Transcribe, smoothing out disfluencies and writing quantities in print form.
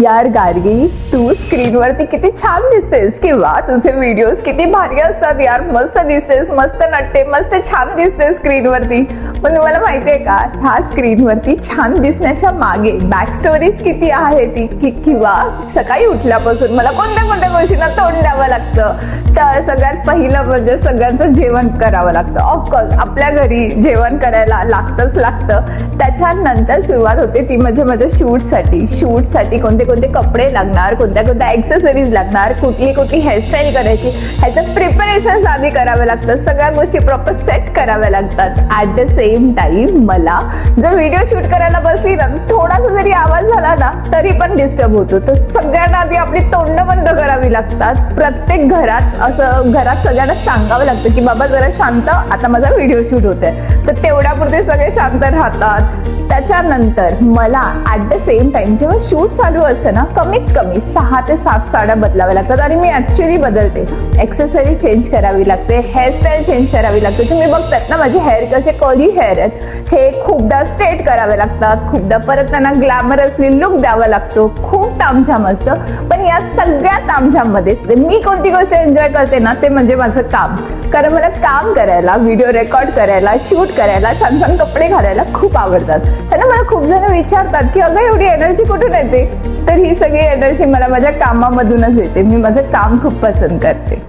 यार गार्गी, तू स्क्रीनवरती किती छान दिसतेस किंवा तुझे व्हिडिओज किती भारी असतात यार. मस्त दिसतेस, मस्त नटते, मस्त छान दिसते स्क्रीनवरती. पण तुम्हाला माहितीये का, ह्या स्क्रीनवरती छान दिसण्याच्या मागे बॅक स्टोरीज किती आहे ती किंवा सकाळी उठल्यापासून मला कोणत्या कोणत्या गोष्टींना तोंड द्यावं लागतं. तर सगळ्यात पहिलं म्हणजे सगळ्यांचं जेवण करावं लागतं. ऑफकोर्स आपल्या घरी जेवण करायला लागतंच लागतं. त्याच्यानंतर सुरुवात होते ती म्हणजे माझ्या शूटसाठी कोणते कोणते कपडे लागणार, कोणत्या कोणत्या एक्सेसरीज लागणार, कुठली हेअरस्टाईल करायची, ह्याचं प्रिपरेशन आधी करावं लागतं. सगळ्या गोष्टी प्रॉपर सेट कराव्या लागतात. ॲट द सेम टाइम मला जर व्हिडिओ शूट करायला बसली ना, थोडासा जरी आवाज झाला ना तरी पण डिस्टर्ब होतो. तर सगळ्यांना आधी आपली तोंड बंद करावी लागतात. प्रत्येक घरात सगळ्यांना सांगावं लागतं की बाबा जरा शांत, आता माझा व्हिडिओ शूट होतोय. तर तेवढ्यापुरते सगळे शांत राहतात. त्याच्यानंतर मला ॲट द सेम टाइम जेव्हा शूट चालू असतं ना, कमीत कमी 6 ते 7 साड्या बदलाव्या लागतात. आणि मी ऍक्च्युली बदलते. एक्सेसरी चेंज करावी लागते, हेअरस्टाईल चेंज करावी लागते. तुम्ही बघतात ना माझे हेअर कसे कर्ली हेअर आहेत, हे खूपदा स्ट्रेट करावे लागतात, खूपदा परत त्यांना ग्लॅमरसली लुक द्यावा लागतो. खूप तामझाम असतं. पण या सगळ्या तामझाममध्ये मी कोणती गोष्ट एन्जॉय करते ना, ते म्हणजे माझं काम. कारण मला काम करायला, व्हिडिओ रेकॉर्ड करायला, शूट करायला, छान छान कपडे घालायला खूप आवडतात. त्यांना मला खूप जण विचारतात की अगं एवढी एनर्जी कुठून येते. तर ही सगळी एनर्जी मला माझ्या कामामधूनच येते. मी माझं काम खूप पसंत करते.